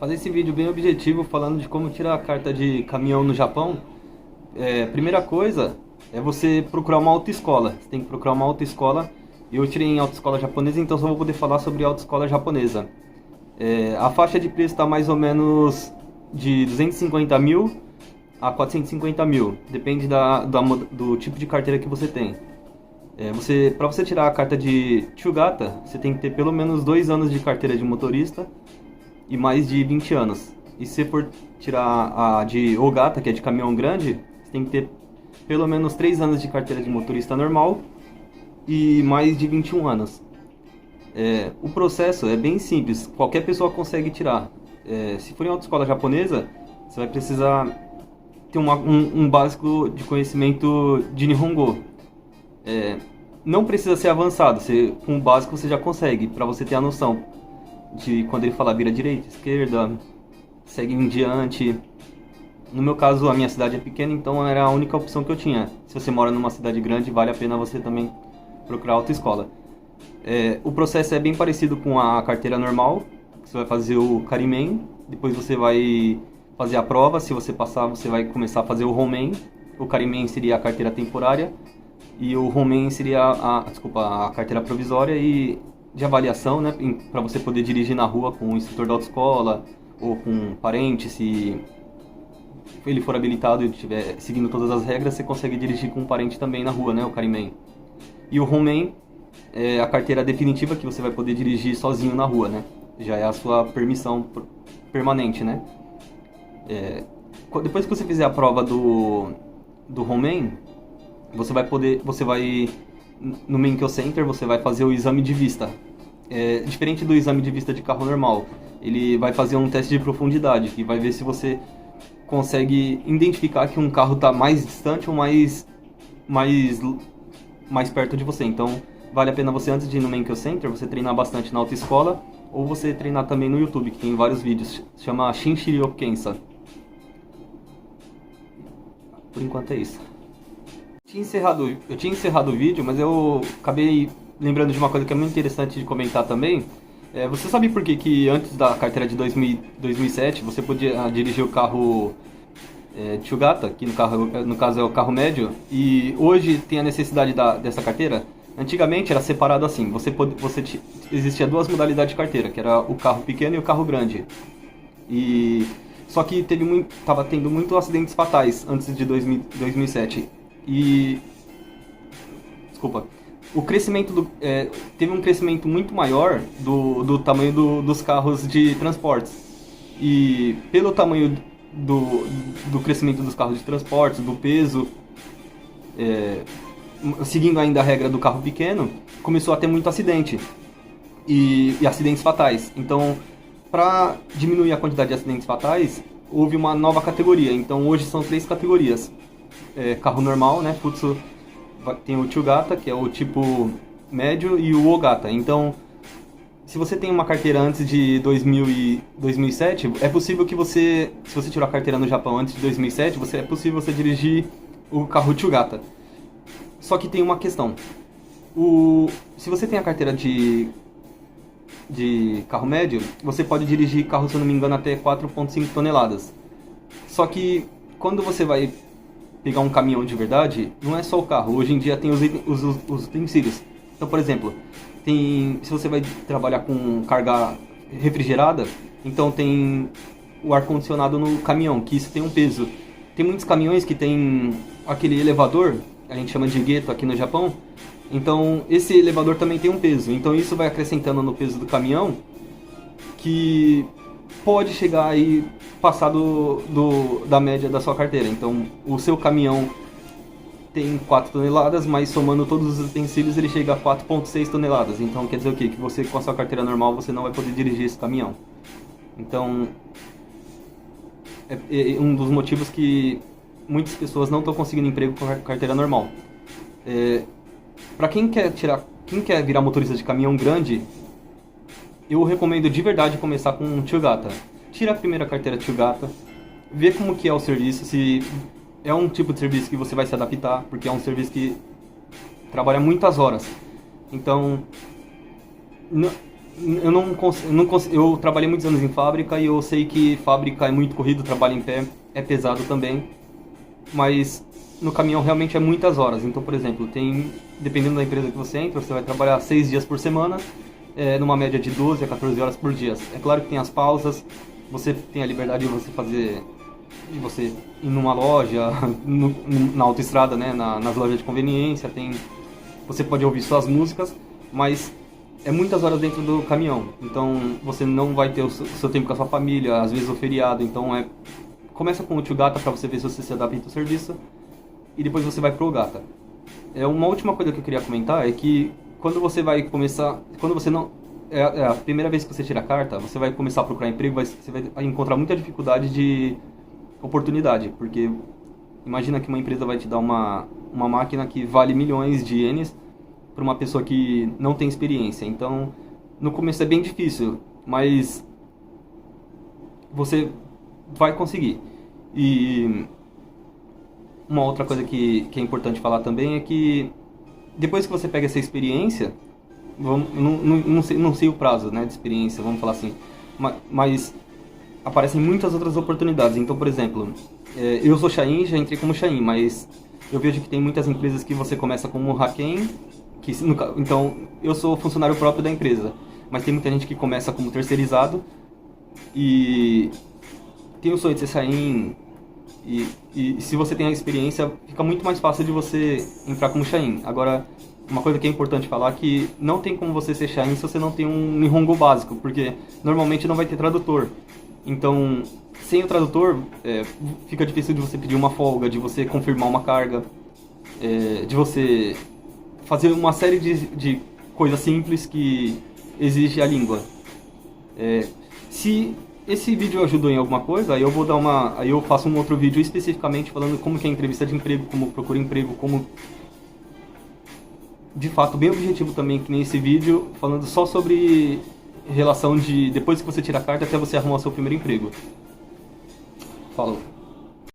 Fazer esse vídeo bem objetivo falando de como tirar a carta de caminhão no Japão. Primeira coisa é você procurar uma autoescola. Você tem que procurar uma autoescola. Eu tirei em autoescola japonesa, então só vou poder falar sobre autoescola japonesa. A faixa de preço está mais ou menos de 250 mil a 450 mil. Depende do tipo de carteira que você tem. Para você tirar a carta de Chugata, você tem que ter pelo menos 2 anos de carteira de motorista e mais de 20 anos. E se você for tirar a de Ogata, que é de caminhão grande, você tem que ter pelo menos 3 anos de carteira de motorista normal e mais de 21 anos. O processo é bem simples, qualquer pessoa consegue tirar. Se for em autoescola japonesa, você vai precisar ter um básico de conhecimento de Nihongo. Não precisa ser avançado, com o básico você já consegue, para você ter a noção de quando ele fala vira direita, esquerda, segue em diante. No meu caso, a minha cidade é pequena, então era a única opção que eu tinha. Se você mora numa cidade grande, vale a pena você também procurar autoescola. O processo é bem parecido com a carteira normal. Você vai fazer o Karimen, depois você vai fazer a prova. Se você passar, você vai começar a fazer o Homen. O Karimen seria a carteira temporária e o Homen seria a carteira provisória e de avaliação, né, para você poder dirigir na rua com o instrutor da autoescola ou com um parente. Se ele for habilitado e estiver seguindo todas as regras, você consegue dirigir com um parente também na rua, né, o Karimen. E o Homen é a carteira definitiva que você vai poder dirigir sozinho na rua, né? Já é a sua permissão permanente, né? Depois que você fizer a prova do Homen, você vai no Menkyo Center, você vai fazer o exame de vista. Diferente do exame de vista de carro normal, ele vai fazer um teste de profundidade, que vai ver se você consegue identificar que um carro está mais distante ou mais perto de você. Então, vale a pena você, antes de ir no Menkyo Center, você treinar bastante na autoescola, ou você treinar também no YouTube, que tem vários vídeos. Se chama Shinshiryo Kensa. Por enquanto é isso. Eu tinha encerrado o vídeo, mas eu acabei lembrando de uma coisa que é muito interessante de comentar também. Você sabe por que antes da carteira de 2007 você podia dirigir o carro Chugata, que no caso é o carro médio, e hoje tem a necessidade dessa carteira? Antigamente era separado assim, existia 2 modalidades de carteira, que era o carro pequeno e o carro grande. Só que estava tendo muitos acidentes fatais antes de 2007. Desculpa. Teve um crescimento muito maior do tamanho dos carros de transportes. E pelo tamanho do crescimento dos carros de transportes, do peso, seguindo ainda a regra do carro pequeno, começou a ter muito acidente e acidentes fatais. Então, para diminuir a quantidade de acidentes fatais, houve uma nova categoria. Então, hoje são 3 categorias. Carro normal, né? Futsu, tem o Chugata, que é o tipo médio, e o Ogata. Então, se você tem uma carteira antes de 2007, é possível que se você tirou a carteira no Japão antes de 2007, é possível você dirigir o carro Chugata. Só que tem uma questão. Se você tem a carteira de carro médio, você pode dirigir carro, se eu não me engano, até 4,5 toneladas. Só que quando você vai pegar um caminhão de verdade, não é só o carro. Hoje em dia tem os utensílios. Então, por exemplo, se você vai trabalhar com carga refrigerada, então tem o ar-condicionado no caminhão, que isso tem um peso. Tem muitos caminhões que tem aquele elevador, a gente chama de geto aqui no Japão. Então, esse elevador também tem um peso. Então, isso vai acrescentando no peso do caminhão, que pode chegar aí passar da média da sua carteira. Então, o seu caminhão tem 4 toneladas, mas somando todos os utensílios ele chega a 4,6 toneladas. Então, quer dizer o quê? Que você, com a sua carteira normal, você não vai poder dirigir esse caminhão. Então, é um dos motivos que muitas pessoas não estão conseguindo emprego com a carteira normal. Para quem quer virar motorista de caminhão grande, eu recomendo de verdade começar com um Chugata. Tira a primeira carteira Chugata, vê como que é o serviço, se é um tipo de serviço que você vai se adaptar, porque é um serviço que trabalha muitas horas. Então, Eu trabalhei muitos anos em fábrica e eu sei que fábrica é muito corrido, trabalho em pé é pesado também, mas no caminhão realmente é muitas horas. Então, por exemplo, dependendo da empresa que você entra, você vai trabalhar 6 dias por semana, numa média de 12 a 14 horas por dia. É claro que tem as pausas, você tem a liberdade de você ir numa loja, na autoestrada, né, nas lojas de conveniência, você pode ouvir suas músicas, mas é muitas horas dentro do caminhão. Então você não vai ter o seu tempo com a sua família, às vezes o feriado. Então começa com o tio Gata para você ver se você se adapta ao serviço e depois você vai pro Gata. Uma última coisa que eu queria comentar é que quando você vai começar, quando você não é a primeira vez que você tira a carta, você vai começar a procurar emprego, você vai encontrar muita dificuldade de oportunidade, porque imagina que uma empresa vai te dar uma máquina que vale milhões de ienes para uma pessoa que não tem experiência. Então, no começo é bem difícil, mas você vai conseguir. E uma outra coisa que é importante falar também é que depois que você pega essa experiência, não sei o prazo, né, de experiência, vamos falar assim, mas aparecem muitas outras oportunidades. Então, por exemplo, eu sou Chain, já entrei como Chain, mas eu vejo que tem muitas empresas que você começa como Haken, então eu sou funcionário próprio da empresa, mas tem muita gente que começa como terceirizado e tem o sonho de ser Chain, e se você tem a experiência, fica muito mais fácil de você entrar como Chain. Agora, uma coisa que é importante falar é que não tem como você ser Chain se você não tem um Nihongo básico, porque normalmente não vai ter tradutor. Então, sem o tradutor, fica difícil de você pedir uma folga, de você confirmar uma carga, de você fazer uma série de coisas simples que exige a língua. Se esse vídeo ajudou em alguma coisa, aí eu faço um outro vídeo especificamente falando como que é a entrevista de emprego, como procura emprego, como de fato bem objetivo também, que nem esse vídeo, falando só sobre relação de depois que você tira a carta até você arrumar o seu primeiro emprego. Falou.